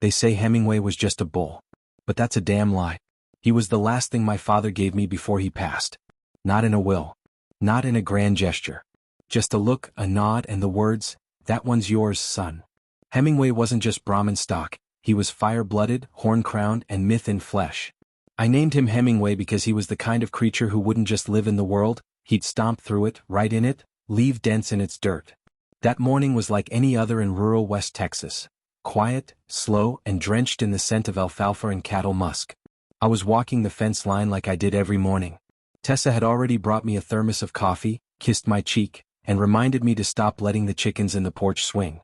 They say Hemingway was just a bull. But that's a damn lie. He was the last thing my father gave me before he passed. Not in a will. Not in a grand gesture. Just a look, a nod, and the words, "That one's yours, son." Hemingway wasn't just Brahmin stock, he was fire-blooded, horn-crowned, and myth in flesh. I named him Hemingway because he was the kind of creature who wouldn't just live in the world, he'd stomp through it, right in it, leave dents in its dirt. That morning was like any other in rural West Texas. Quiet, slow, and drenched in the scent of alfalfa and cattle musk. I was walking the fence line like I did every morning. Tessa had already brought me a thermos of coffee, kissed my cheek, and reminded me to stop letting the chickens in the porch swing.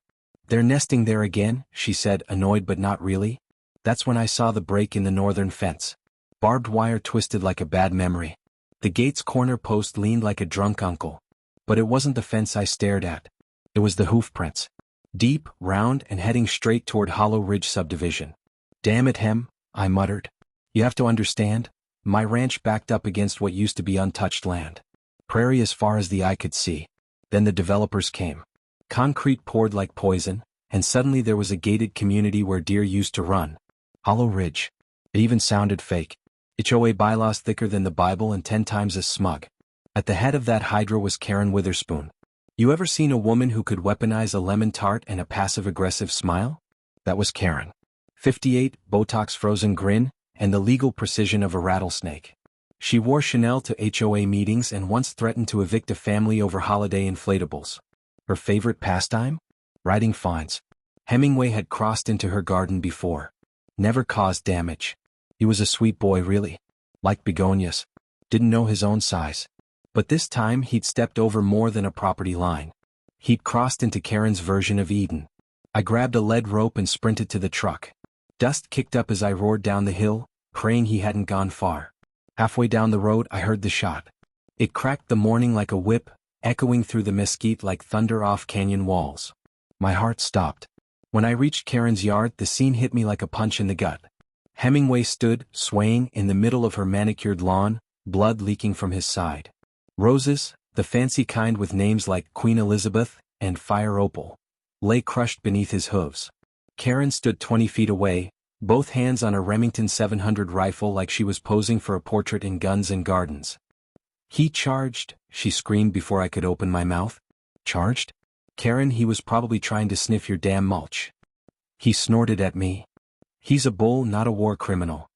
"They're nesting there again," she said, annoyed but not really. That's when I saw the break in the northern fence. Barbed wire twisted like a bad memory. The gate's corner post leaned like a drunk uncle. But it wasn't the fence I stared at. It was the hoof prints. Deep, round, and heading straight toward Hollow Ridge subdivision. "Damn it, Hem," I muttered. "You have to understand, my ranch backed up against what used to be untouched land. Prairie as far as the eye could see. Then the developers came. Concrete poured like poison, and suddenly there was a gated community where deer used to run. Hollow Ridge. It even sounded fake. HOA bylaws thicker than the Bible and 10 times as smug. At the head of that hydra was Karen Witherspoon. You ever seen a woman who could weaponize a lemon tart and a passive-aggressive smile? That was Karen. 58, Botox frozen grin, and the legal precision of a rattlesnake. She wore Chanel to HOA meetings and once threatened to evict a family over holiday inflatables. Her favorite pastime? Writing fines. Hemingway had crossed into her garden before. Never caused damage. He was a sweet boy really. Liked begonias. Didn't know his own size. But this time he'd stepped over more than a property line. He'd crossed into Karen's version of Eden. I grabbed a lead rope and sprinted to the truck. Dust kicked up as I roared down the hill, praying he hadn't gone far. Halfway down the road I heard the shot. It cracked the morning like a whip, echoing through the mesquite like thunder off canyon walls. My heart stopped. When I reached Karen's yard, the scene hit me like a punch in the gut. Hemingway stood, swaying, in the middle of her manicured lawn, blood leaking from his side. Roses, the fancy kind with names like Queen Elizabeth and Fire Opal, lay crushed beneath his hooves. Karen stood 20 feet away, both hands on a Remington 700 rifle like she was posing for a portrait in Guns and Gardens. "He charged," she screamed before I could open my mouth. "Charged? Karen, he was probably trying to sniff your damn mulch." He snorted at me. "He's a bull, not a war criminal."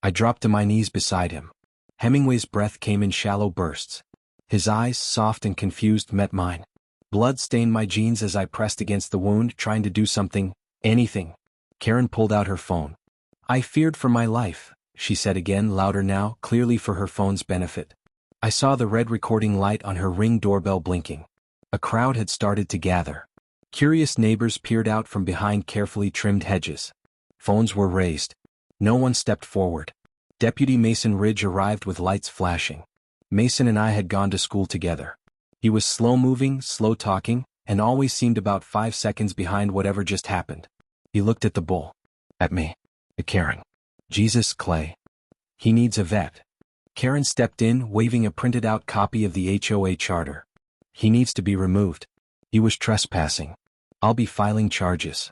I dropped to my knees beside him. Hemingway's breath came in shallow bursts. His eyes, soft and confused, met mine. Blood stained my jeans as I pressed against the wound, trying to do something, anything. Karen pulled out her phone. "I feared for my life," she said again, louder now, clearly for her phone's benefit. I saw the red recording light on her Ring doorbell blinking. A crowd had started to gather. Curious neighbors peered out from behind carefully trimmed hedges. Phones were raised. No one stepped forward. Deputy Mason Ridge arrived with lights flashing. Mason and I had gone to school together. He was slow-moving, slow-talking, and always seemed about 5 seconds behind whatever just happened. He looked at the bull. At me. At Karen. "Jesus, Clay. He needs a vet." Karen stepped in, waving a printed-out copy of the HOA charter. "He needs to be removed. He was trespassing. I'll be filing charges."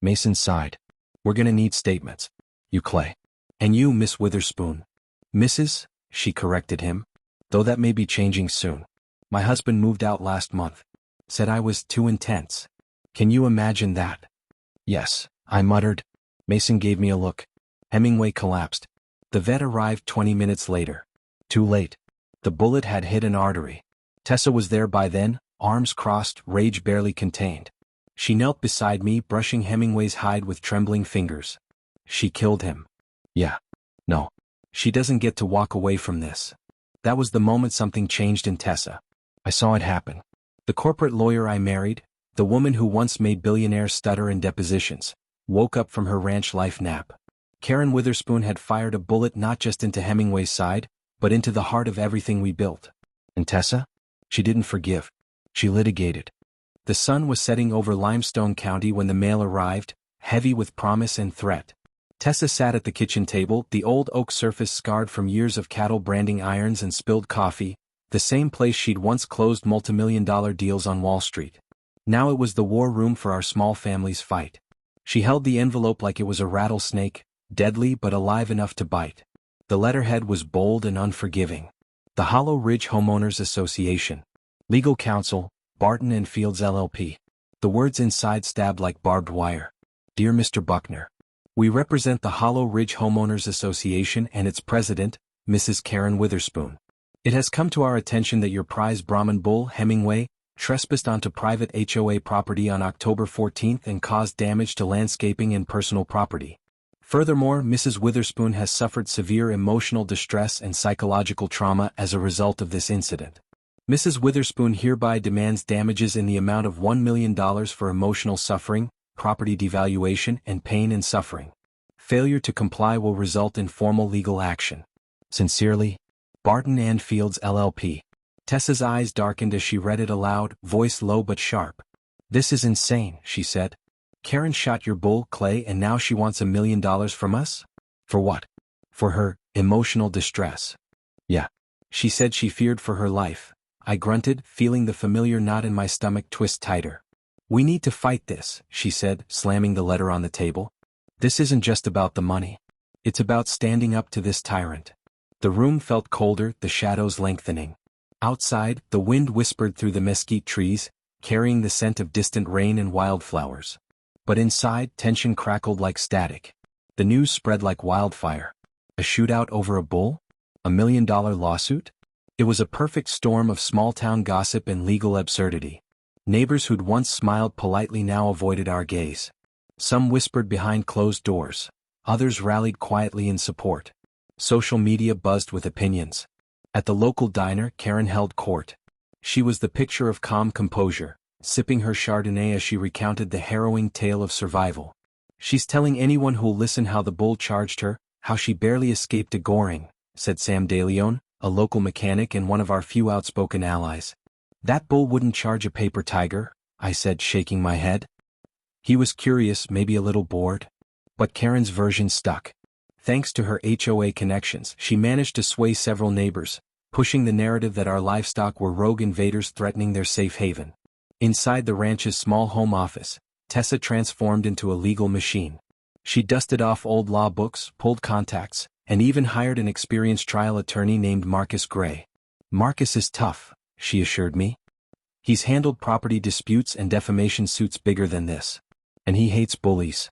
Mason sighed. "We're gonna need statements. You, Clay. And you, Miss Witherspoon." "Mrs.?" she corrected him. "Though that may be changing soon. My husband moved out last month. Said I was too intense. Can you imagine that?" "Yes," I muttered. Mason gave me a look. Hemingway collapsed. The vet arrived 20 minutes later. Too late. The bullet had hit an artery. Tessa was there by then, arms crossed, rage barely contained. She knelt beside me, brushing Hemingway's hide with trembling fingers. "She killed him." "Yeah. No. She doesn't get to walk away from this." That was the moment something changed in Tessa. I saw it happen. The corporate lawyer I married, the woman who once made billionaires stutter in depositions, woke up from her ranch life nap. Karen Witherspoon had fired a bullet not just into Hemingway's side, but into the heart of everything we built. And Tessa? She didn't forgive. She litigated. The sun was setting over Limestone County when the mail arrived, heavy with promise and threat. Tessa sat at the kitchen table, the old oak surface scarred from years of cattle branding irons and spilled coffee, the same place she'd once closed multimillion-dollar deals on Wall Street. Now it was the war room for our small family's fight. She held the envelope like it was a rattlesnake, deadly but alive enough to bite. The letterhead was bold and unforgiving. The Hollow Ridge Homeowners Association. Legal Counsel, Barton and Fields LLP. The words inside stabbed like barbed wire. Dear Mr. Buckner, we represent the Hollow Ridge Homeowners Association and its president, Mrs. Karen Witherspoon. It has come to our attention that your prize Brahman bull, Hemingway, trespassed onto private HOA property on October 14th and caused damage to landscaping and personal property. Furthermore, Mrs. Witherspoon has suffered severe emotional distress and psychological trauma as a result of this incident. Mrs. Witherspoon hereby demands damages in the amount of $1 million for emotional suffering, property devaluation, and pain and suffering. Failure to comply will result in formal legal action. Sincerely, Barton and Fields LLP. Tessa's eyes darkened as she read it aloud, voice low but sharp. This is insane, she said. Karen shot your bull, Clay, and now she wants $1 million from us? For what? For her emotional distress. Yeah. She said she feared for her life. I grunted, feeling the familiar knot in my stomach twist tighter. We need to fight this, she said, slamming the letter on the table. This isn't just about the money. It's about standing up to this tyrant. The room felt colder, the shadows lengthening. Outside, the wind whispered through the mesquite trees, carrying the scent of distant rain and wildflowers. But inside, tension crackled like static. The news spread like wildfire. A shootout over a bull? $1 million lawsuit? It was a perfect storm of small-town gossip and legal absurdity. Neighbors who'd once smiled politely now avoided our gaze. Some whispered behind closed doors. Others rallied quietly in support. Social media buzzed with opinions. At the local diner, Karen held court. She was the picture of calm composure, sipping her Chardonnay as she recounted the harrowing tale of survival. She's telling anyone who'll listen how the bull charged her, how she barely escaped a goring, said Sam DeLeon, a local mechanic and one of our few outspoken allies. That bull wouldn't charge a paper tiger, I said, shaking my head. He was curious, maybe a little bored. But Karen's version stuck. Thanks to her HOA connections, she managed to sway several neighbors, pushing the narrative that our livestock were rogue invaders threatening their safe haven. Inside the ranch's small home office, Tessa transformed into a legal machine. She dusted off old law books, pulled contacts, and even hired an experienced trial attorney named Marcus Gray. Marcus is tough, she assured me. He's handled property disputes and defamation suits bigger than this. And he hates bullies.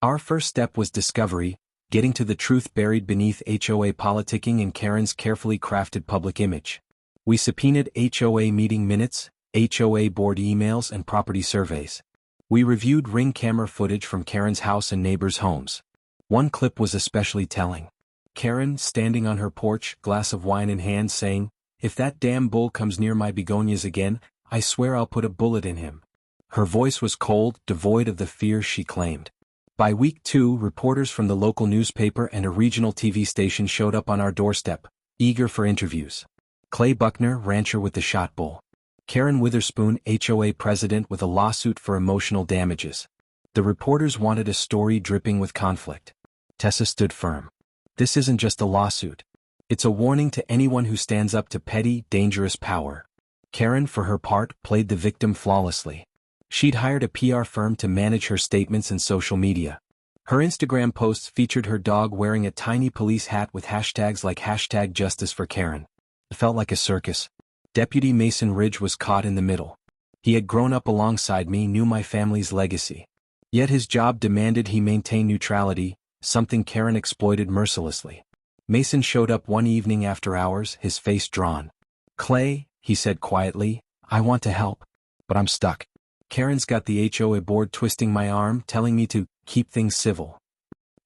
Our first step was discovery, getting to the truth buried beneath HOA politicking and Karen's carefully crafted public image. We subpoenaed HOA meeting minutes, HOA board emails, and property surveys. We reviewed ring camera footage from Karen's house and neighbors' homes. One clip was especially telling. Karen, standing on her porch, glass of wine in hand, saying, "If that damn bull comes near my begonias again, I swear I'll put a bullet in him." Her voice was cold, devoid of the fear she claimed. By week 2, reporters from the local newspaper and a regional TV station showed up on our doorstep, eager for interviews. Clay Buckner, rancher with the shot bull. Karen Witherspoon, HOA president with a lawsuit for emotional damages. The reporters wanted a story dripping with conflict. Tessa stood firm. This isn't just a lawsuit. It's a warning to anyone who stands up to petty, dangerous power. Karen, for her part, played the victim flawlessly. She'd hired a PR firm to manage her statements and social media. Her Instagram posts featured her dog wearing a tiny police hat with hashtags like #JusticeForKaren. It felt like a circus. Deputy Mason Ridge was caught in the middle. He had grown up alongside me, knew my family's legacy. Yet his job demanded he maintain neutrality, something Karen exploited mercilessly. Mason showed up one evening after hours, his face drawn. "Clay," he said quietly, "I want to help. But I'm stuck. Karen's got the HOA board twisting my arm, telling me to keep things civil."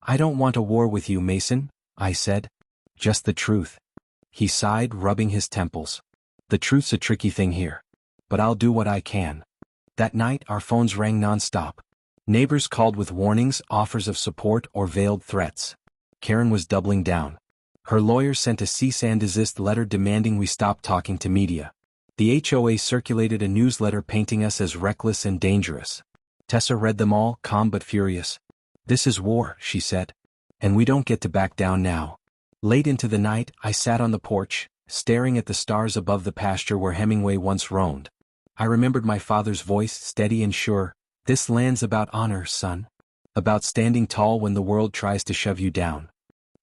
"I don't want a war with you, Mason," I said. "Just the truth." He sighed, rubbing his temples. "The truth's a tricky thing here. But I'll do what I can." That night, our phones rang nonstop. Neighbors called with warnings, offers of support, or veiled threats. Karen was doubling down. Her lawyer sent a cease and desist letter demanding we stop talking to media. The HOA circulated a newsletter painting us as reckless and dangerous. Tessa read them all, calm but furious. "This is war," she said. "And we don't get to back down now." Late into the night, I sat on the porch, staring at the stars above the pasture where Hemingway once roamed. I remembered my father's voice, steady and sure. "This land's about honor, son. About standing tall when the world tries to shove you down.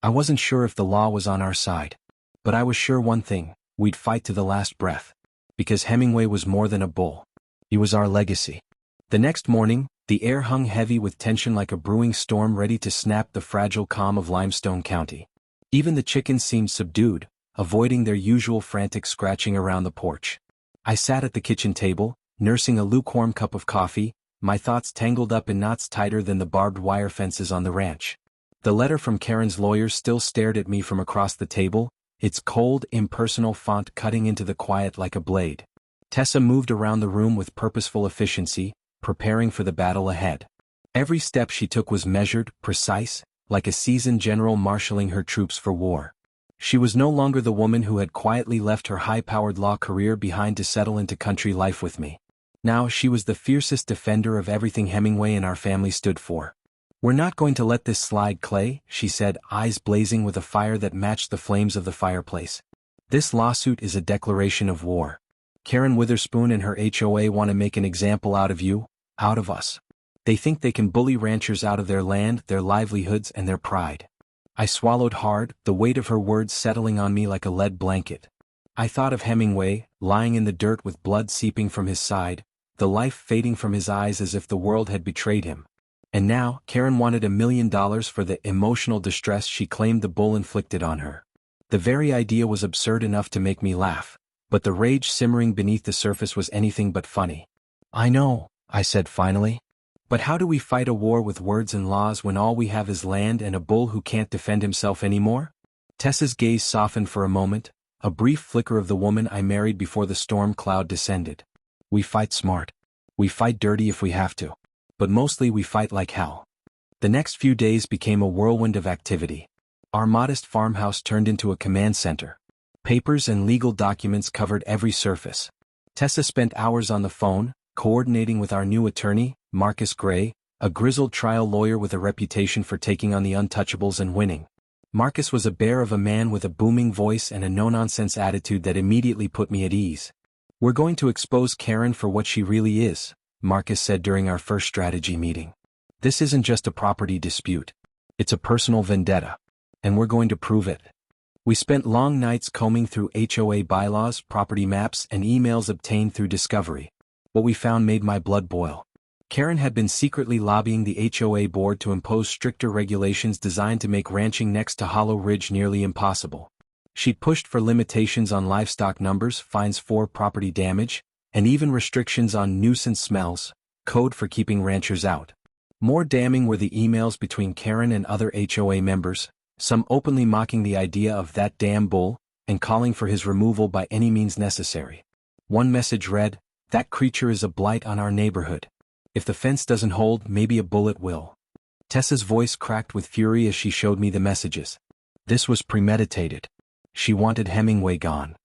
I wasn't sure if the law was on our side. But I was sure one thing, we'd fight to the last breath. Because Hemingway was more than a bull. He was our legacy. The next morning, the air hung heavy with tension like a brewing storm ready to snap the fragile calm of Limestone County. Even the chickens seemed subdued, avoiding their usual frantic scratching around the porch. I sat at the kitchen table, nursing a lukewarm cup of coffee, my thoughts tangled up in knots tighter than the barbed wire fences on the ranch. The letter from Karen's lawyers still stared at me from across the table, its cold, impersonal font cutting into the quiet like a blade. Tessa moved around the room with purposeful efficiency, preparing for the battle ahead. Every step she took was measured, precise, like a seasoned general marshalling her troops for war. She was no longer the woman who had quietly left her high-powered law career behind to settle into country life with me. Now she was the fiercest defender of everything Hemingway and our family stood for. "We're not going to let this slide, Clay," she said, eyes blazing with a fire that matched the flames of the fireplace. "This lawsuit is a declaration of war. Karen Witherspoon and her HOA want to make an example out of you, out of us. They think they can bully ranchers out of their land, their livelihoods, and their pride." I swallowed hard, the weight of her words settling on me like a lead blanket. I thought of Hemingway, lying in the dirt with blood seeping from his side, the life fading from his eyes as if the world had betrayed him. And now, Karen wanted $1 million for the emotional distress she claimed the bull inflicted on her. The very idea was absurd enough to make me laugh, but the rage simmering beneath the surface was anything but funny. "I know," I said finally. "But how do we fight a war with words and laws when all we have is land and a bull who can't defend himself anymore?" Tessa's gaze softened for a moment, a brief flicker of the woman I married before the storm cloud descended. "We fight smart. We fight dirty if we have to. But mostly we fight like hell." The next few days became a whirlwind of activity. Our modest farmhouse turned into a command center. Papers and legal documents covered every surface. Tessa spent hours on the phone, coordinating with our new attorney, Marcus Gray, a grizzled trial lawyer with a reputation for taking on the untouchables and winning. Marcus was a bear of a man with a booming voice and a no-nonsense attitude that immediately put me at ease. "We're going to expose Karen for what she really is," Marcus said during our first strategy meeting. "This isn't just a property dispute. It's a personal vendetta. And we're going to prove it." We spent long nights combing through HOA bylaws, property maps, and emails obtained through Discovery. What we found made my blood boil. Karen had been secretly lobbying the HOA board to impose stricter regulations designed to make ranching next to Hollow Ridge nearly impossible. She'd pushed for limitations on livestock numbers, fines for property damage, and even restrictions on nuisance smells, code for keeping ranchers out. More damning were the emails between Karen and other HOA members, some openly mocking the idea of "that damn bull," and calling for his removal by any means necessary. One message read, "That creature is a blight on our neighborhood. If the fence doesn't hold, maybe a bullet will." Tessa's voice cracked with fury as she showed me the messages. This was premeditated. She wanted Hemingway gone.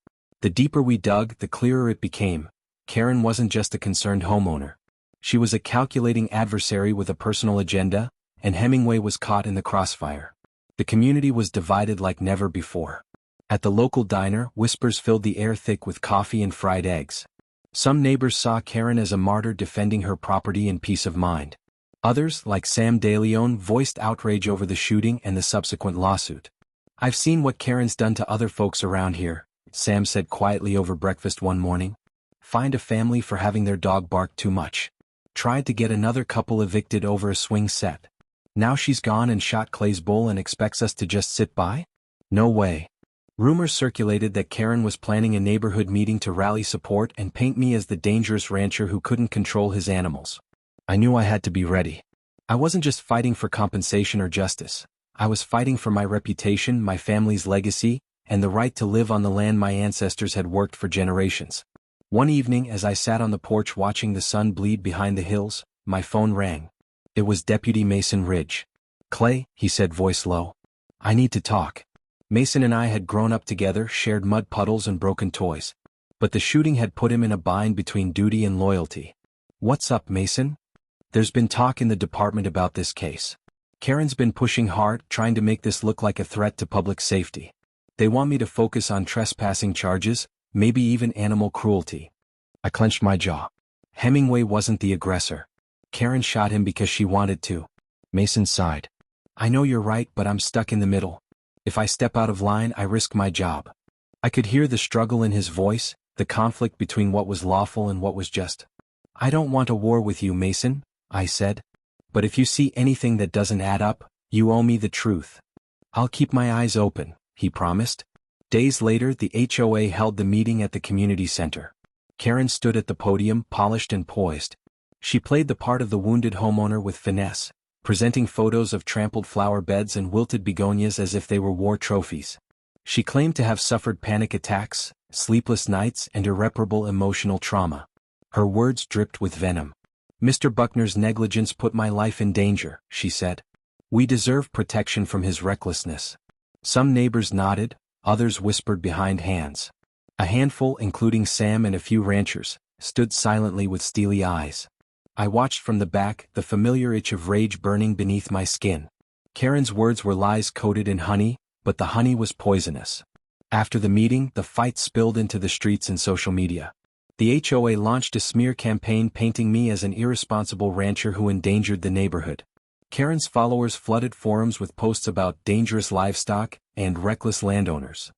The deeper we dug, the clearer it became. Karen wasn't just a concerned homeowner. She was a calculating adversary with a personal agenda, and Hemingway was caught in the crossfire. The community was divided like never before. At the local diner, whispers filled the air thick with coffee and fried eggs. Some neighbors saw Karen as a martyr defending her property and peace of mind. Others, like Sam DeLeon, voiced outrage over the shooting and the subsequent lawsuit. "I've seen what Karen's done to other folks around here," Sam said quietly over breakfast one morning. "Fined a family for having their dog bark too much. Tried to get another couple evicted over a swing set. Now she's gone and shot Clay's bull and expects us to just sit by? No way." Rumors circulated that Karen was planning a neighborhood meeting to rally support and paint me as the dangerous rancher who couldn't control his animals. I knew I had to be ready. I wasn't just fighting for compensation or justice. I was fighting for my reputation, my family's legacy, and the right to live on the land my ancestors had worked for generations. One evening, as I sat on the porch watching the sun bleed behind the hills, my phone rang. It was Deputy Mason Ridge. "Clay," he said, voice low. "I need to talk." Mason and I had grown up together, shared mud puddles and broken toys. But the shooting had put him in a bind between duty and loyalty. "What's up, Mason?" "There's been talk in the department about this case. Karen's been pushing hard, trying to make this look like a threat to public safety. They want me to focus on trespassing charges, maybe even animal cruelty." I clenched my jaw. Hemingway wasn't the aggressor. Karen shot him because she wanted to. Mason sighed. I know you're right, but I'm stuck in the middle. If I step out of line, I risk my job. I could hear the struggle in his voice, the conflict between what was lawful and what was just. I don't want a war with you, Mason, I said. But if you see anything that doesn't add up, you owe me the truth. I'll keep my eyes open, he promised. Days later, the HOA held the meeting at the community center. Karen stood at the podium, polished and poised. She played the part of the wounded homeowner with finesse, presenting photos of trampled flower beds and wilted begonias as if they were war trophies. She claimed to have suffered panic attacks, sleepless nights, and irreparable emotional trauma. Her words dripped with venom. Mr. Buckner's negligence put my life in danger, she said. We deserve protection from his recklessness. Some neighbors nodded, others whispered behind hands. A handful, including Sam and a few ranchers, stood silently with steely eyes. I watched from the back, the familiar itch of rage burning beneath my skin. Karen's words were lies coated in honey, but the honey was poisonous. After the meeting, the fight spilled into the streets and social media. The HOA launched a smear campaign painting me as an irresponsible rancher who endangered the neighborhood. Karen's followers flooded forums with posts about dangerous livestock and reckless landowners.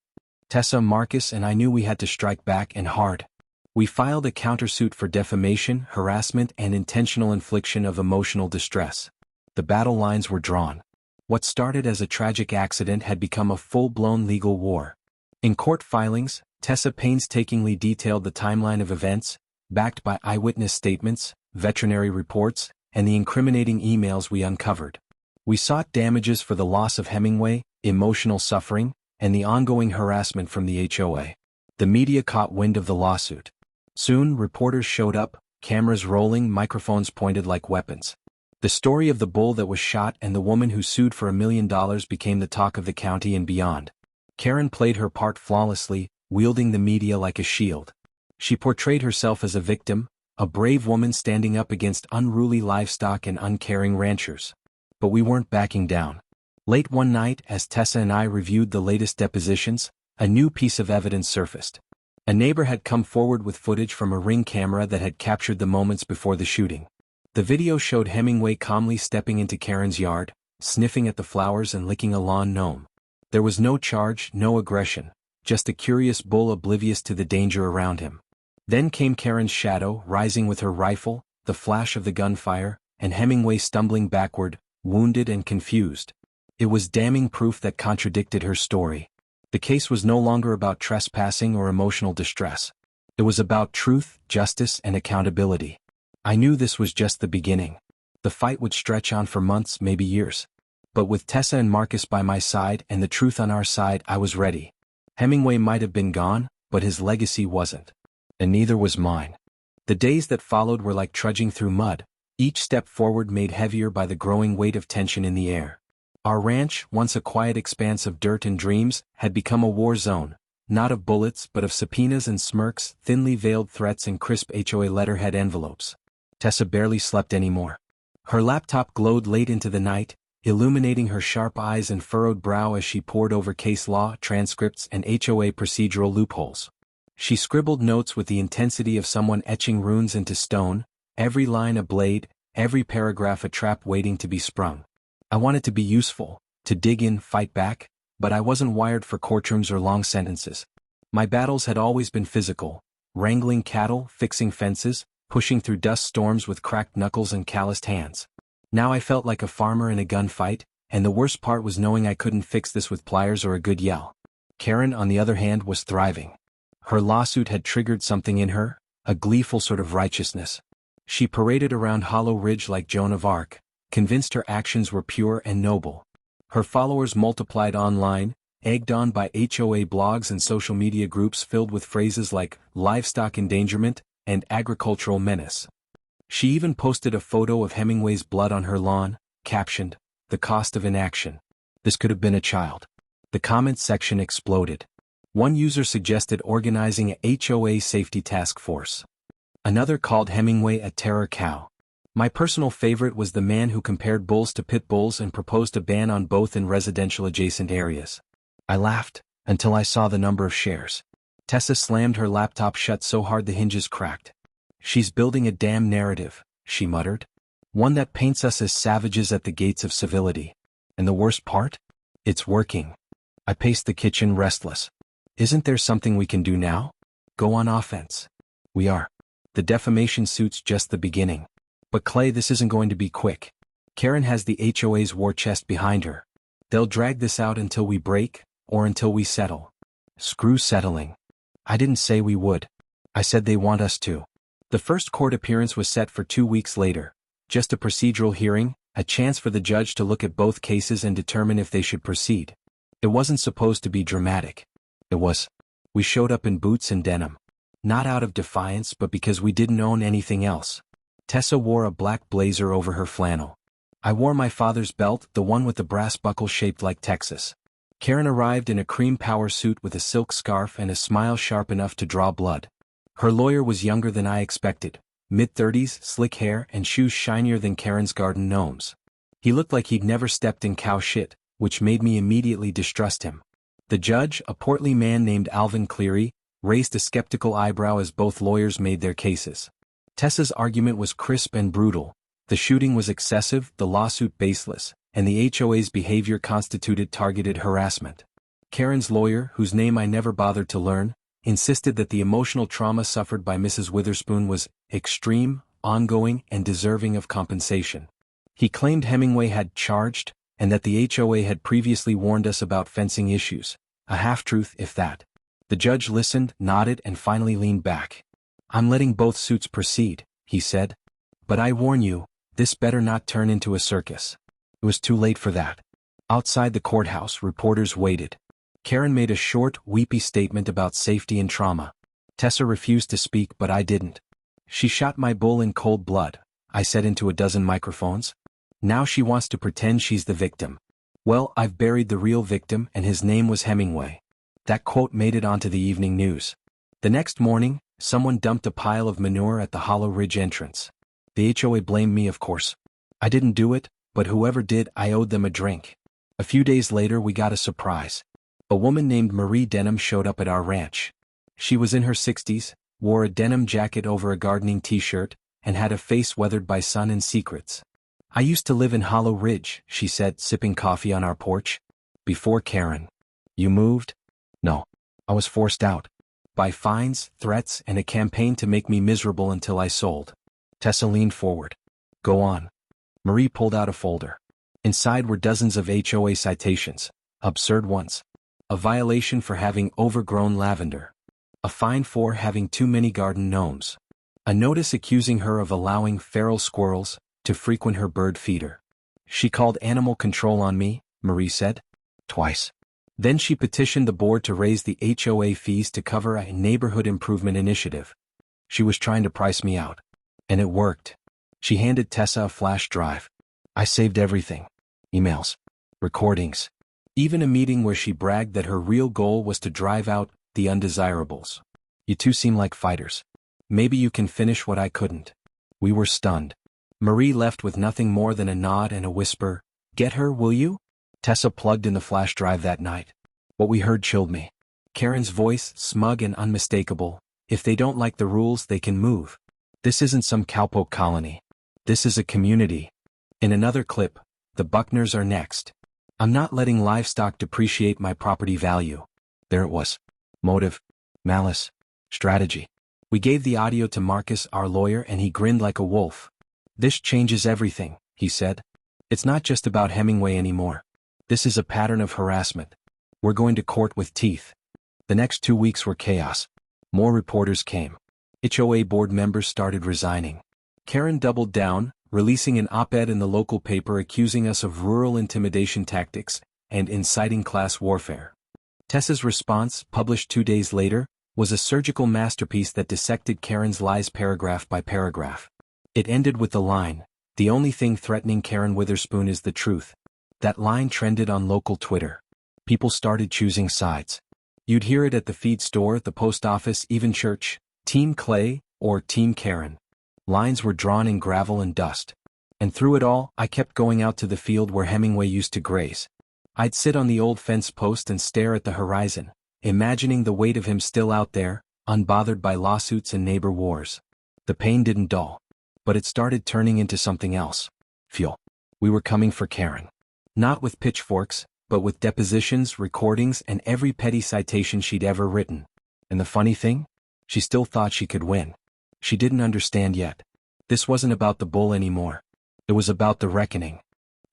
Tessa, Marcus, and I knew we had to strike back, and hard. We filed a countersuit for defamation, harassment, and intentional infliction of emotional distress. The battle lines were drawn. What started as a tragic accident had become a full-blown legal war. In court filings, Tessa painstakingly detailed the timeline of events, backed by eyewitness statements, veterinary reports, and the incriminating emails we uncovered. We sought damages for the loss of Hemingway, emotional suffering, and the ongoing harassment from the HOA. The media caught wind of the lawsuit. Soon, reporters showed up, cameras rolling, microphones pointed like weapons. The story of the bull that was shot and the woman who sued for $1 million became the talk of the county and beyond. Karen played her part flawlessly, wielding the media like a shield. She portrayed herself as a victim, a brave woman standing up against unruly livestock and uncaring ranchers. But we weren't backing down. Late one night, as Tessa and I reviewed the latest depositions, a new piece of evidence surfaced. A neighbor had come forward with footage from a Ring camera that had captured the moments before the shooting. The video showed Hemingway calmly stepping into Karen's yard, sniffing at the flowers and licking a lawn gnome. There was no charge, no aggression, just a curious bull oblivious to the danger around him. Then came Karen's shadow, rising with her rifle, the flash of the gunfire, and Hemingway stumbling backward, wounded and confused. It was damning proof that contradicted her story. The case was no longer about trespassing or emotional distress. It was about truth, justice, and accountability. I knew this was just the beginning. The fight would stretch on for months, maybe years. But with Tessa and Marcus by my side and the truth on our side, I was ready. Hemingway might have been gone, but his legacy wasn't. And neither was mine. The days that followed were like trudging through mud, each step forward made heavier by the growing weight of tension in the air. Our ranch, once a quiet expanse of dirt and dreams, had become a war zone, not of bullets but of subpoenas and smirks, thinly veiled threats and crisp HOA letterhead envelopes. Tessa barely slept anymore. Her laptop glowed late into the night, illuminating her sharp eyes and furrowed brow as she pored over case law, transcripts, and HOA procedural loopholes. She scribbled notes with the intensity of someone etching runes into stone, every line a blade, every paragraph a trap waiting to be sprung. I wanted to be useful, to dig in, fight back, but I wasn't wired for courtrooms or long sentences. My battles had always been physical, wrangling cattle, fixing fences, pushing through dust storms with cracked knuckles and calloused hands. Now I felt like a farmer in a gunfight, and the worst part was knowing I couldn't fix this with pliers or a good yell. Karen, on the other hand, was thriving. Her lawsuit had triggered something in her, a gleeful sort of righteousness. She paraded around Hollow Ridge like Joan of Arc, convinced her actions were pure and noble. Her followers multiplied online, egged on by HOA blogs and social media groups filled with phrases like livestock endangerment and agricultural menace. She even posted a photo of Hemingway's blood on her lawn, captioned, "The cost of inaction. This could have been a child." The comments section exploded. One user suggested organizing a HOA safety task force. Another called Hemingway a terror cow. My personal favorite was the man who compared bulls to pit bulls and proposed a ban on both in residential adjacent areas. I laughed, until I saw the number of shares. Tessa slammed her laptop shut so hard the hinges cracked. "She's building a damn narrative," she muttered. One that paints us as savages at the gates of civility. And the worst part? It's working. I paced the kitchen restless. Isn't there something we can do now? Go on offense. We are. The defamation suit's just the beginning. But Clay, this isn't going to be quick. Karen has the HOA's war chest behind her. They'll drag this out until we break, or until we settle. Screw settling. I didn't say we would. I said they want us to. The first court appearance was set for 2 weeks later. Just a procedural hearing, a chance for the judge to look at both cases and determine if they should proceed. It wasn't supposed to be dramatic. It was. We showed up in boots and denim. Not out of defiance but because we didn't own anything else. Tessa wore a black blazer over her flannel. I wore my father's belt, the one with the brass buckle shaped like Texas. Karen arrived in a cream power suit with a silk scarf and a smile sharp enough to draw blood. Her lawyer was younger than I expected, mid-30s, slick hair and shoes shinier than Karen's garden gnomes. He looked like he'd never stepped in cow shit, which made me immediately distrust him. The judge, a portly man named Alvin Cleary, raised a skeptical eyebrow as both lawyers made their cases. Tessa's argument was crisp and brutal. The shooting was excessive, the lawsuit baseless, and the HOA's behavior constituted targeted harassment. Karen's lawyer, whose name I never bothered to learn, insisted that the emotional trauma suffered by Mrs. Witherspoon was extreme, ongoing, and deserving of compensation. He claimed Hemingway had charged, and that the HOA had previously warned us about fencing issues. A half-truth, if that. The judge listened, nodded, and finally leaned back. I'm letting both suits proceed, he said. But I warn you, this better not turn into a circus. It was too late for that. Outside the courthouse, reporters waited. Karen made a short, weepy statement about safety and trauma. Tessa refused to speak, but I didn't. She shot my bull in cold blood, I said into a dozen microphones. Now she wants to pretend she's the victim. Well, I've buried the real victim, and his name was Hemingway. That quote made it onto the evening news. The next morning, someone dumped a pile of manure at the Hollow Ridge entrance. The HOA blamed me, of course. I didn't do it, but whoever did, I owed them a drink. A few days later we got a surprise. A woman named Marie Denham showed up at our ranch. She was in her 60s, wore a denim jacket over a gardening t-shirt, and had a face weathered by sun and secrets. I used to live in Hollow Ridge, she said, sipping coffee on our porch. Before Karen. You moved? No. I was forced out. By fines, threats, and a campaign to make me miserable until I sold. Tessa leaned forward. Go on. Marie pulled out a folder. Inside were dozens of HOA citations. Absurd ones. A violation for having overgrown lavender. A fine for having too many garden gnomes. A notice accusing her of allowing feral squirrels to frequent her bird feeder. She called animal control on me, Marie said. Twice. Then she petitioned the board to raise the HOA fees to cover a neighborhood improvement initiative. She was trying to price me out. And it worked. She handed Tessa a flash drive. I saved everything. Emails. Recordings. Even a meeting where she bragged that her real goal was to drive out the undesirables. You two seem like fighters. Maybe you can finish what I couldn't. We were stunned. Marie left with nothing more than a nod and a whisper, Get her, will you? Tessa plugged in the flash drive that night. What we heard chilled me. Karen's voice, smug and unmistakable. If they don't like the rules, they can move. This isn't some cowpoke colony. This is a community. In another clip, the Buckners are next. I'm not letting livestock depreciate my property value. There it was. Motive. Malice. Strategy. We gave the audio to Marcus, our lawyer, and he grinned like a wolf. This changes everything, he said. It's not just about Hemingway anymore. This is a pattern of harassment. We're going to court with teeth. The next 2 weeks were chaos. More reporters came. HOA board members started resigning. Karen doubled down, releasing an op-ed in the local paper accusing us of rural intimidation tactics and inciting class warfare. Tessa's response, published 2 days later, was a surgical masterpiece that dissected Karen's lies paragraph by paragraph. It ended with the line, "The only thing threatening Karen Witherspoon is the truth." That line trended on local Twitter. People started choosing sides. You'd hear it at the feed store, the post office, even church, Team Clay or Team Karen. Lines were drawn in gravel and dust. And through it all, I kept going out to the field where Hemingway used to graze. I'd sit on the old fence post and stare at the horizon, imagining the weight of him still out there, unbothered by lawsuits and neighbor wars. The pain didn't dull. But it started turning into something else. Fuel. We were coming for Karen. Not with pitchforks, but with depositions, recordings, and every petty citation she'd ever written. And the funny thing? She still thought she could win. She didn't understand yet. This wasn't about the bull anymore. It was about the reckoning.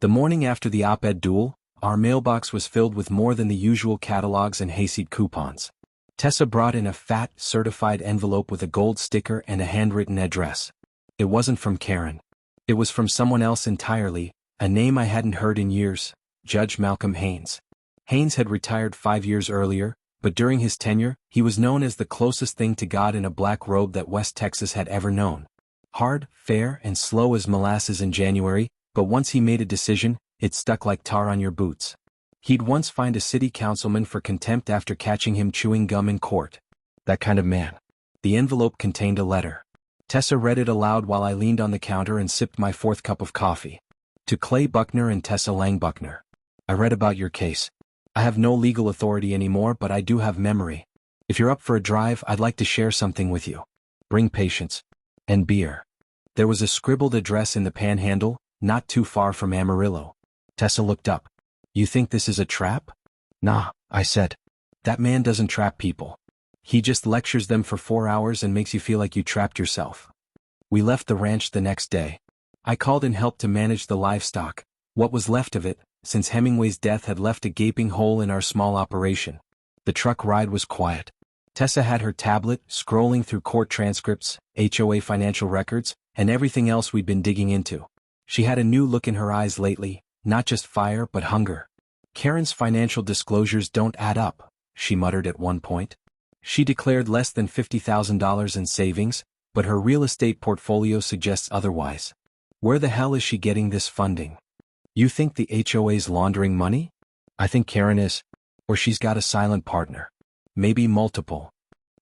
The morning after the op-ed duel, our mailbox was filled with more than the usual catalogs and hayseed coupons. Tessa brought in a fat, certified envelope with a gold sticker and a handwritten address. It wasn't from Karen. It was from someone else entirely, a name I hadn't heard in years, Judge Malcolm Haynes. Haynes had retired 5 years earlier, but during his tenure, he was known as the closest thing to God in a black robe that West Texas had ever known. Hard, fair, and slow as molasses in January, but once he made a decision, it stuck like tar on your boots. He'd once fined a city councilman for contempt after catching him chewing gum in court. That kind of man. The envelope contained a letter. Tessa read it aloud while I leaned on the counter and sipped my 4th cup of coffee. To Clay Buckner and Tessa Lang Buckner. I read about your case. I have no legal authority anymore, but I do have memory. If you're up for a drive, I'd like to share something with you. Bring patience. And beer. There was a scribbled address in the panhandle, not too far from Amarillo. Tessa looked up. You think this is a trap? Nah, I said. That man doesn't trap people. He just lectures them for 4 hours and makes you feel like you trapped yourself. We left the ranch the next day. I called in help to manage the livestock, what was left of it, since Hemingway's death had left a gaping hole in our small operation. The truck ride was quiet. Tessa had her tablet, scrolling through court transcripts, HOA financial records, and everything else we'd been digging into. She had a new look in her eyes lately, not just fire but hunger. Karen's financial disclosures don't add up, she muttered at one point. She declared less than $50,000 in savings, but her real estate portfolio suggests otherwise. Where the hell is she getting this funding? You think the HOA's laundering money? I think Karen is. Or she's got a silent partner. Maybe multiple.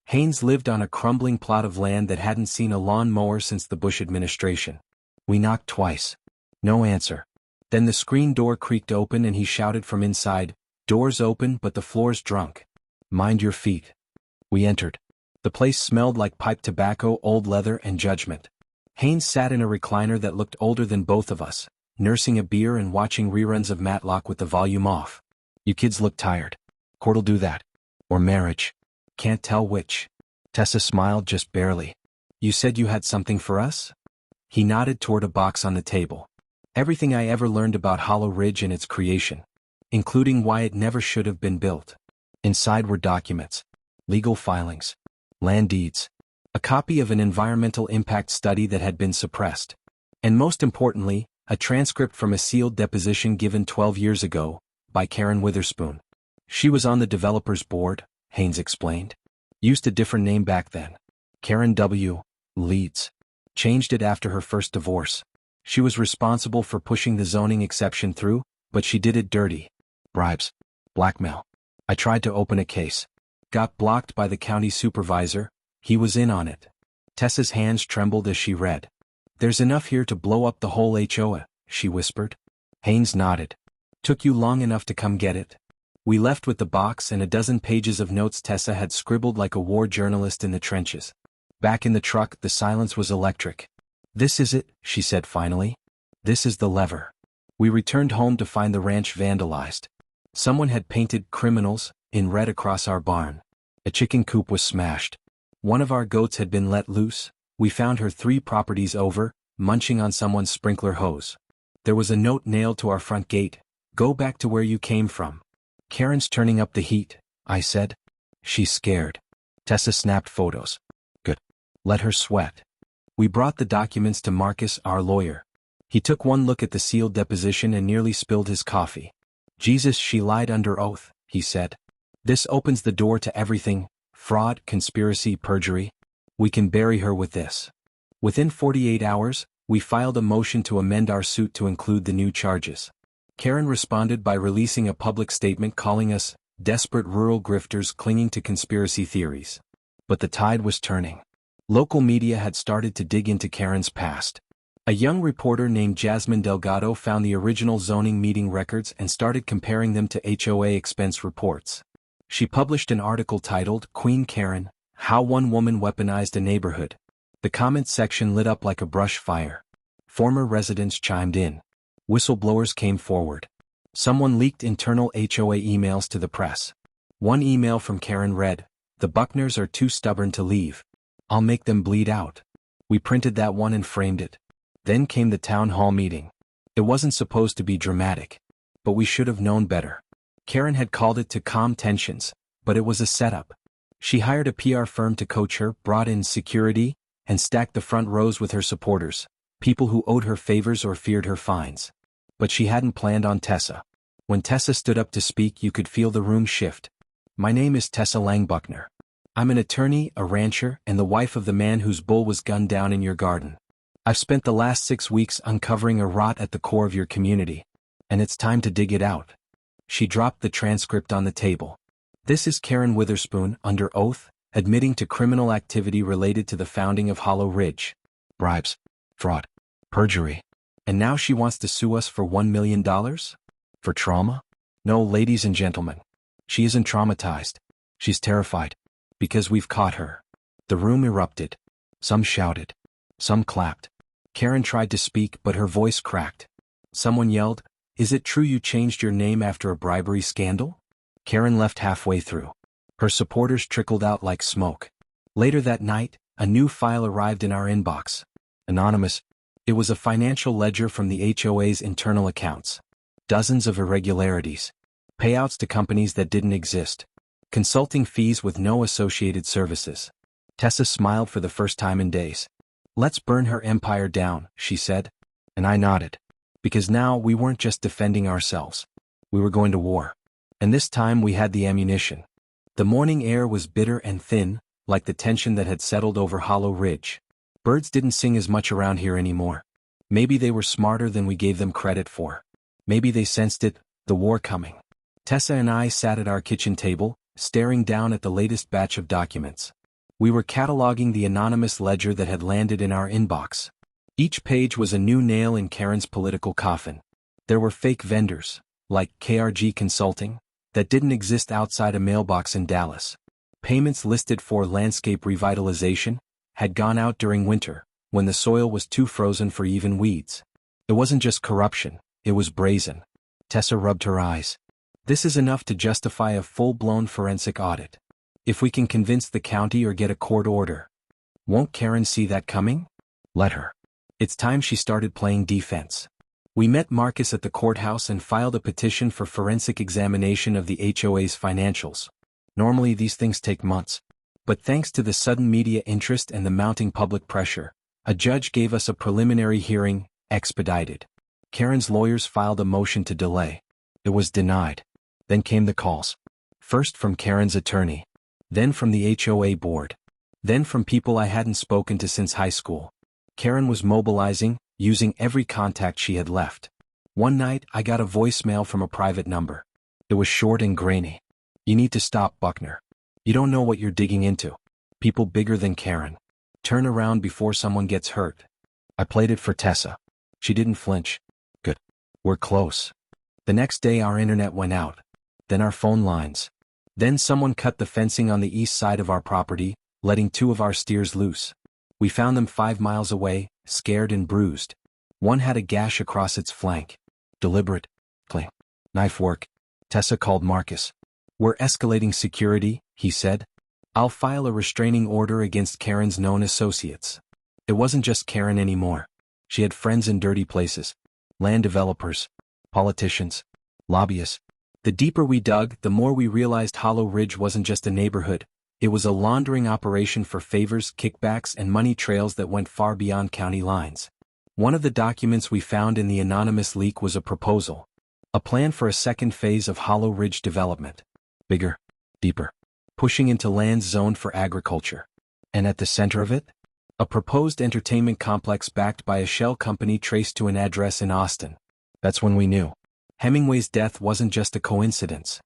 Haynes lived on a crumbling plot of land that hadn't seen a lawn mower since the Bush administration. We knocked twice. No answer. Then the screen door creaked open and he shouted from inside, "Doors open but the floor's drunk. Mind your feet." We entered. The place smelled like pipe tobacco, old leather, and judgment. Haynes sat in a recliner that looked older than both of us, nursing a beer and watching reruns of Matlock with the volume off. You kids look tired. Court'll do that. Or marriage. Can't tell which. Tessa smiled just barely. You said you had something for us? He nodded toward a box on the table. Everything I ever learned about Hollow Ridge and its creation. Including why it never should have been built. Inside were documents. Legal filings. Land deeds. A copy of an environmental impact study that had been suppressed. And most importantly, a transcript from a sealed deposition given 12 years ago, by Karen Witherspoon. She was on the developer's board, Haynes explained. Used a different name back then. Karen W. Leeds. Changed it after her first divorce. She was responsible for pushing the zoning exception through, but she did it dirty. Bribes. Blackmail. I tried to open a case. Got blocked by the county supervisor. He was in on it. Tessa's hands trembled as she read. There's enough here to blow up the whole HOA, she whispered. Haynes nodded. Took you long enough to come get it? We left with the box and a dozen pages of notes Tessa had scribbled like a war journalist in the trenches. Back in the truck, the silence was electric. This is it, she said finally. This is the lever. We returned home to find the ranch vandalized. Someone had painted "criminals" in red across our barn. A chicken coop was smashed. One of our goats had been let loose. We found her 3 properties over, munching on someone's sprinkler hose. There was a note nailed to our front gate. Go back to where you came from. Karen's turning up the heat, I said. She's scared. Tessa snapped photos. Good. Let her sweat. We brought the documents to Marcus, our lawyer. He took one look at the sealed deposition and nearly spilled his coffee. Jesus, she lied under oath, he said. This opens the door to everything. Fraud, conspiracy, perjury. We can bury her with this. Within 48 hours, we filed a motion to amend our suit to include the new charges. Karen responded by releasing a public statement calling us desperate rural grifters clinging to conspiracy theories. But the tide was turning. Local media had started to dig into Karen's past. A young reporter named Jasmine Delgado found the original zoning meeting records and started comparing them to HOA expense reports. She published an article titled "Queen Karen: How One Woman Weaponized a Neighborhood." The comment section lit up like a brush fire. Former residents chimed in. Whistleblowers came forward. Someone leaked internal HOA emails to the press. One email from Karen read, "The Buckners are too stubborn to leave. I'll make them bleed out." We printed that one and framed it. Then came the town hall meeting. It wasn't supposed to be dramatic. But we should have known better. Karen had called it to calm tensions, but it was a setup. She hired a PR firm to coach her, brought in security, and stacked the front rows with her supporters, people who owed her favors or feared her fines. But she hadn't planned on Tessa. When Tessa stood up to speak, you could feel the room shift. "My name is Tessa Langbuckner. I'm an attorney, a rancher, and the wife of the man whose bull was gunned down in your garden. I've spent the last 6 weeks uncovering a rot at the core of your community, and it's time to dig it out." She dropped the transcript on the table. This is Karen Witherspoon, under oath, admitting to criminal activity related to the founding of Hollow Ridge. Bribes, fraud, perjury. And now she wants to sue us for $1 million? For trauma? No, ladies and gentlemen. She isn't traumatized. She's terrified. Because we've caught her. The room erupted. Some shouted. Some clapped. Karen tried to speak, but her voice cracked. Someone yelled, "Is it true you changed your name after a bribery scandal?" Karen left halfway through. Her supporters trickled out like smoke. Later that night, a new file arrived in our inbox. Anonymous. It was a financial ledger from the HOA's internal accounts. Dozens of irregularities. Payouts to companies that didn't exist. Consulting fees with no associated services. Tessa smiled for the first time in days. "Let's burn her empire down," she said. And I nodded. Because now we weren't just defending ourselves. We were going to war. And this time we had the ammunition. The morning air was bitter and thin, like the tension that had settled over Hollow Ridge. Birds didn't sing as much around here anymore. Maybe they were smarter than we gave them credit for. Maybe they sensed it, the war coming. Tessa and I sat at our kitchen table, staring down at the latest batch of documents. We were cataloging the anonymous ledger that had landed in our inbox. Each page was a new nail in Karen's political coffin. There were fake vendors, like KRG Consulting, that didn't exist outside a mailbox in Dallas. Payments listed for landscape revitalization had gone out during winter, when the soil was too frozen for even weeds. It wasn't just corruption, it was brazen. Tessa rubbed her eyes. This is enough to justify a full-blown forensic audit. If we can convince the county or get a court order. Won't Karen see that coming? Let her. It's time she started playing defense. We met Marcus at the courthouse and filed a petition for forensic examination of the HOA's financials. Normally these things take months. But thanks to the sudden media interest and the mounting public pressure, a judge gave us a preliminary hearing, expedited. Karen's lawyers filed a motion to delay. It was denied. Then came the calls. First from Karen's attorney. Then from the HOA board. Then from people I hadn't spoken to since high school. Karen was mobilizing, using every contact she had left. One night, I got a voicemail from a private number. It was short and grainy. "You need to stop, Buckner. You don't know what you're digging into. People bigger than Karen. Turn around before someone gets hurt." I played it for Tessa. She didn't flinch. Good. We're close. The next day our internet went out. Then our phone lines. Then someone cut the fencing on the east side of our property, letting 2 of our steers loose. We found them 5 miles away, scared and bruised. One had a gash across its flank. Deliberate. Cling. Knife work. Tessa called Marcus. "We're escalating security," he said. "I'll file a restraining order against Karen's known associates." It wasn't just Karen anymore. She had friends in dirty places. Land developers. Politicians. Lobbyists. The deeper we dug, the more we realized Hollow Ridge wasn't just a neighborhood. It was a laundering operation for favors, kickbacks, and money trails that went far beyond county lines. One of the documents we found in the anonymous leak was a proposal. A plan for a second phase of Hollow Ridge development. Bigger. Deeper. Pushing into lands zoned for agriculture. And at the center of it? A proposed entertainment complex backed by a shell company traced to an address in Austin. That's when we knew. Hemingway's death wasn't just a coincidence.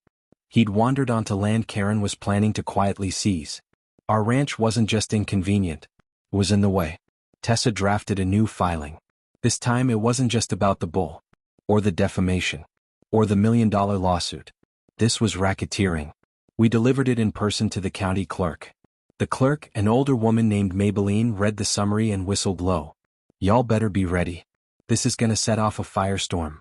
He'd wandered onto land Karen was planning to quietly seize. Our ranch wasn't just inconvenient. It was in the way. Tessa drafted a new filing. This time it wasn't just about the bull. Or the defamation. Or the $1 million lawsuit. This was racketeering. We delivered it in person to the county clerk. The clerk, an older woman named Maybelline, read the summary and whistled low. Y'all better be ready. This is gonna set off a firestorm.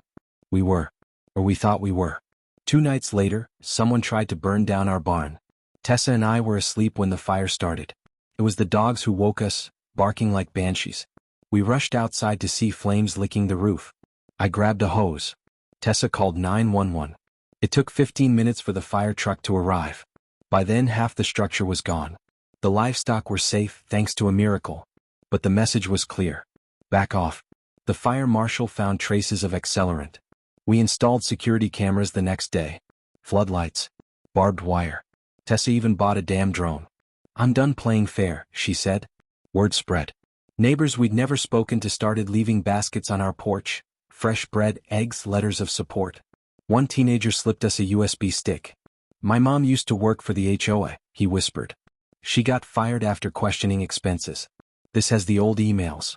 We were. Or we thought we were. 2 nights later, someone tried to burn down our barn. Tessa and I were asleep when the fire started. It was the dogs who woke us, barking like banshees. We rushed outside to see flames licking the roof. I grabbed a hose. Tessa called 911. It took 15 minutes for the fire truck to arrive. By then half the structure was gone. The livestock were safe thanks to a miracle. But the message was clear. Back off. The fire marshal found traces of accelerant. We installed security cameras the next day. Floodlights. Barbed wire. Tessa even bought a damn drone. I'm done playing fair, she said. Word spread. Neighbors we'd never spoken to started leaving baskets on our porch. Fresh bread, eggs, letters of support. One teenager slipped us a USB stick. My mom used to work for the HOA, he whispered. She got fired after questioning expenses. This has the old emails.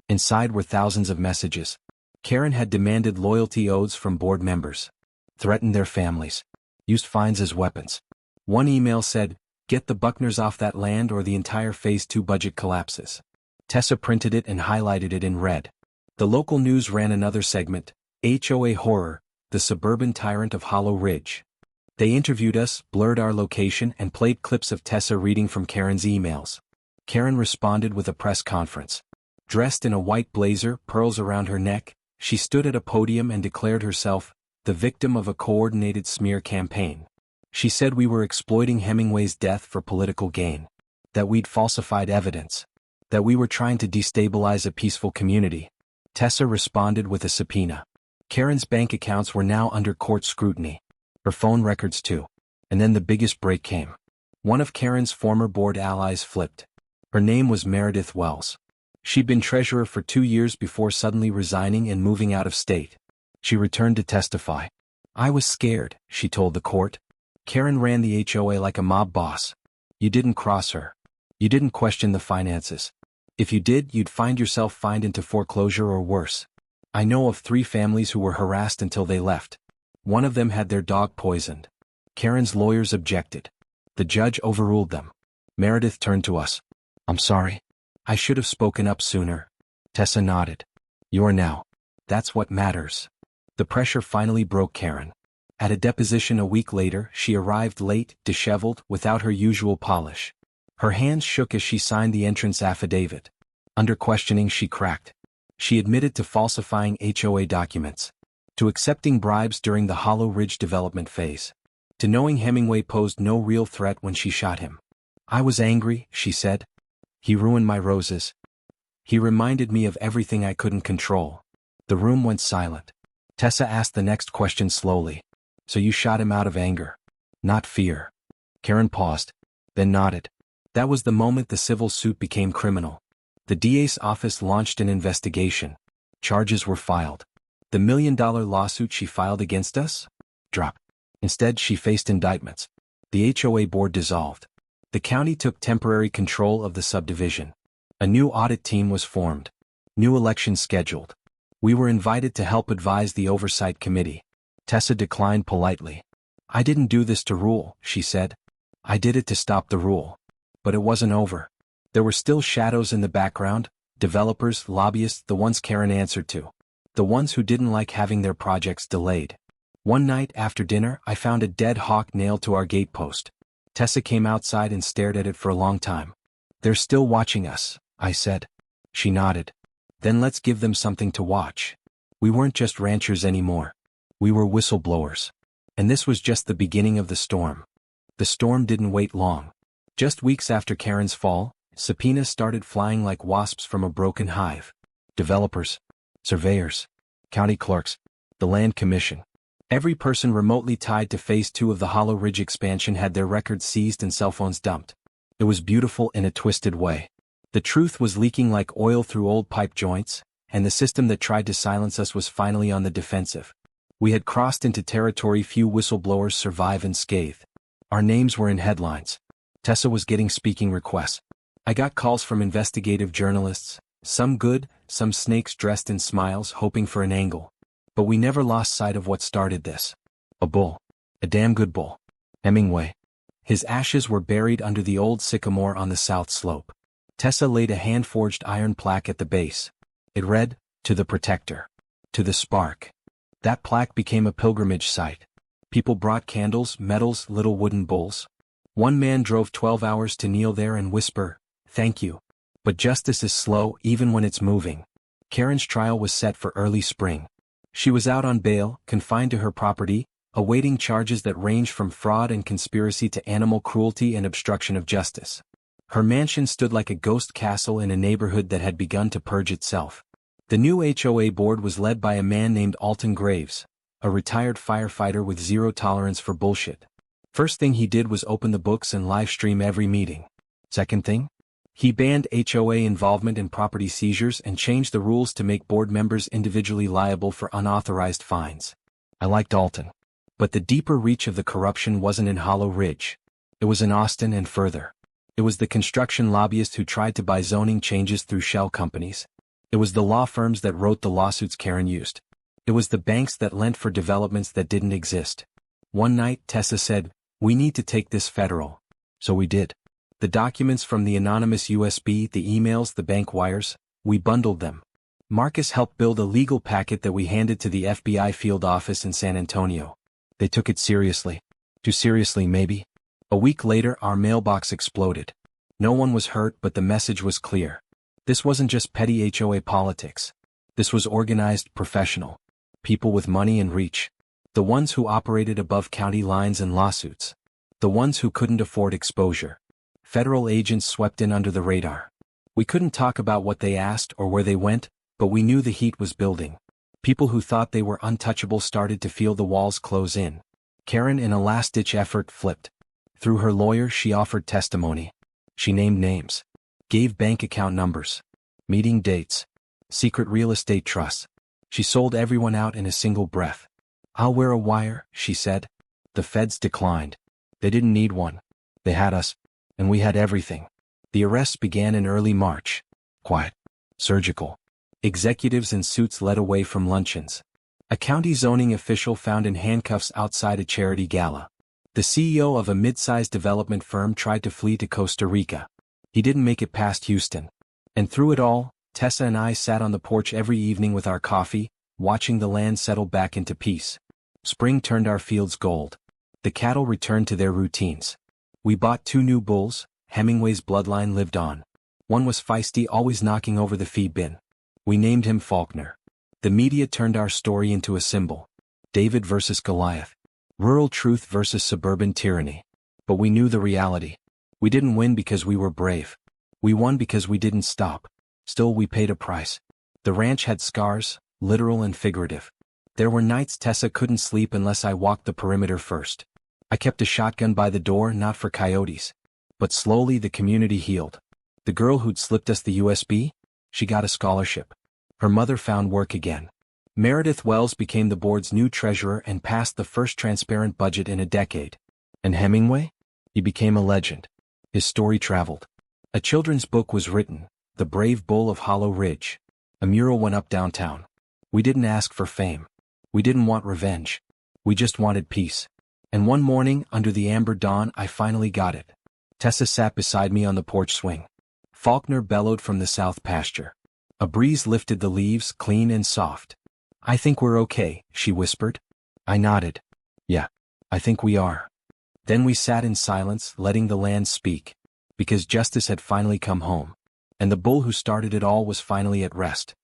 Inside were thousands of messages. Karen had demanded loyalty oaths from board members. Threatened their families. Used fines as weapons. One email said, "Get the Buckners off that land or the entire Phase 2 budget collapses." Tessa printed it and highlighted it in red. The local news ran another segment, HOA Horror, the Suburban Tyrant of Hollow Ridge. They interviewed us, blurred our location, and played clips of Tessa reading from Karen's emails. Karen responded with a press conference. Dressed in a white blazer, pearls around her neck, she stood at a podium and declared herself the victim of a coordinated smear campaign. She said we were exploiting Hemingway's death for political gain. That we'd falsified evidence. That we were trying to destabilize a peaceful community. Tessa responded with a subpoena. Karen's bank accounts were now under court scrutiny. Her phone records too. And then the biggest break came. One of Karen's former board allies flipped. Her name was Meredith Wells. She'd been treasurer for 2 years before suddenly resigning and moving out of state. She returned to testify. I was scared, she told the court. Karen ran the HOA like a mob boss. You didn't cross her. You didn't question the finances. If you did, you'd find yourself fined into foreclosure or worse. I know of 3 families who were harassed until they left. One of them had their dog poisoned. Karen's lawyers objected. The judge overruled them. Meredith turned to us. I'm sorry. I should have spoken up sooner. Tessa nodded. You're now. That's what matters. The pressure finally broke Karen. At a deposition a week later, she arrived late, disheveled, without her usual polish. Her hands shook as she signed the entrance affidavit. Under questioning she cracked. She admitted to falsifying HOA documents. To accepting bribes during the Hollow Ridge development phase. To knowing Hemingway posed no real threat when she shot him. I was angry, she said. He ruined my roses. He reminded me of everything I couldn't control. The room went silent. Tessa asked the next question slowly. So you shot him out of anger? Not fear. Karen paused, then nodded. That was the moment the civil suit became criminal. The DA's office launched an investigation. Charges were filed. The $1 million lawsuit she filed against us? Dropped. Instead, she faced indictments. The HOA board dissolved. The county took temporary control of the subdivision. A new audit team was formed. New elections scheduled. We were invited to help advise the oversight committee. Tessa declined politely. I didn't do this to rule, she said. I did it to stop the rule. But it wasn't over. There were still shadows in the background, developers, lobbyists, the ones Karen answered to. The ones who didn't like having their projects delayed. One night after dinner, I found a dead hawk nailed to our gatepost. Tessa came outside and stared at it for a long time. They're still watching us, I said. She nodded. Then let's give them something to watch. We weren't just ranchers anymore. We were whistleblowers. And this was just the beginning of the storm. The storm didn't wait long. Just weeks after Karen's fall, subpoenas started flying like wasps from a broken hive. Developers, surveyors, county clerks, the land commission. Every person remotely tied to Phase 2 of the Hollow Ridge expansion had their records seized and cell phones dumped. It was beautiful in a twisted way. The truth was leaking like oil through old pipe joints, and the system that tried to silence us was finally on the defensive. We had crossed into territory few whistleblowers survive unscathed. Our names were in headlines. Tessa was getting speaking requests. I got calls from investigative journalists, some good, some snakes dressed in smiles hoping for an angle. But we never lost sight of what started this. A bull. A damn good bull. Hemingway. His ashes were buried under the old sycamore on the south slope. Tessa laid a hand-forged iron plaque at the base. It read, "To the Protector. To the Spark." That plaque became a pilgrimage site. People brought candles, medals, little wooden bowls. One man drove 12 hours to kneel there and whisper, "Thank you." But justice is slow even when it's moving. Karen's trial was set for early spring. She was out on bail, confined to her property, awaiting charges that ranged from fraud and conspiracy to animal cruelty and obstruction of justice. Her mansion stood like a ghost castle in a neighborhood that had begun to purge itself. The new HOA board was led by a man named Alton Graves, a retired firefighter with zero tolerance for bullshit. First thing he did was open the books and live stream every meeting. Second thing? He banned HOA involvement in property seizures and changed the rules to make board members individually liable for unauthorized fines. I liked Alton. But the deeper reach of the corruption wasn't in Hollow Ridge. It was in Austin and further. It was the construction lobbyists who tried to buy zoning changes through shell companies. It was the law firms that wrote the lawsuits Karen used. It was the banks that lent for developments that didn't exist. One night, Tessa said, "We need to take this federal." So we did. The documents from the anonymous USB, the emails, the bank wires, we bundled them. Marcus helped build a legal packet that we handed to the FBI field office in San Antonio. They took it seriously. Too seriously, maybe. A week later, our mailbox exploded. No one was hurt, but the message was clear. This wasn't just petty HOA politics. This was organized, professional. People with money and reach. The ones who operated above county lines and lawsuits. The ones who couldn't afford exposure. Federal agents swept in under the radar. We couldn't talk about what they asked or where they went, but we knew the heat was building. People who thought they were untouchable started to feel the walls close in. Karen, in a last-ditch effort, flipped. Through her lawyer, she offered testimony. She named names. Gave bank account numbers. Meeting dates. Secret real estate trusts. She sold everyone out in a single breath. "I'll wear a wire," she said. The feds declined. They didn't need one. They had us. And we had everything. The arrests began in early March. Quiet. Surgical. Executives in suits led away from luncheons. A county zoning official found in handcuffs outside a charity gala. The CEO of a mid-sized development firm tried to flee to Costa Rica. He didn't make it past Houston. And through it all, Tessa and I sat on the porch every evening with our coffee, watching the land settle back into peace. Spring turned our fields gold. The cattle returned to their routines. We bought 2 new bulls. Hemingway's bloodline lived on. One was feisty, always knocking over the feed bin. We named him Faulkner. The media turned our story into a symbol. David versus Goliath. Rural truth versus suburban tyranny. But we knew the reality. We didn't win because we were brave. We won because we didn't stop. Still, we paid a price. The ranch had scars, literal and figurative. There were nights Tessa couldn't sleep unless I walked the perimeter first. I kept a shotgun by the door, not for coyotes. But slowly the community healed. The girl who'd slipped us the USB? She got a scholarship. Her mother found work again. Meredith Wells became the board's new treasurer and passed the first transparent budget in a decade. And Hemingway? He became a legend. His story traveled. A children's book was written, The Brave Bull of Hollow Ridge. A mural went up downtown. We didn't ask for fame. We didn't want revenge. We just wanted peace. And one morning, under the amber dawn, I finally got it. Tessa sat beside me on the porch swing. Faulkner bellowed from the south pasture. A breeze lifted the leaves, clean and soft. "I think we're okay," she whispered. I nodded. "Yeah, I think we are." Then we sat in silence, letting the land speak. Because justice had finally come home. And the bull who started it all was finally at rest.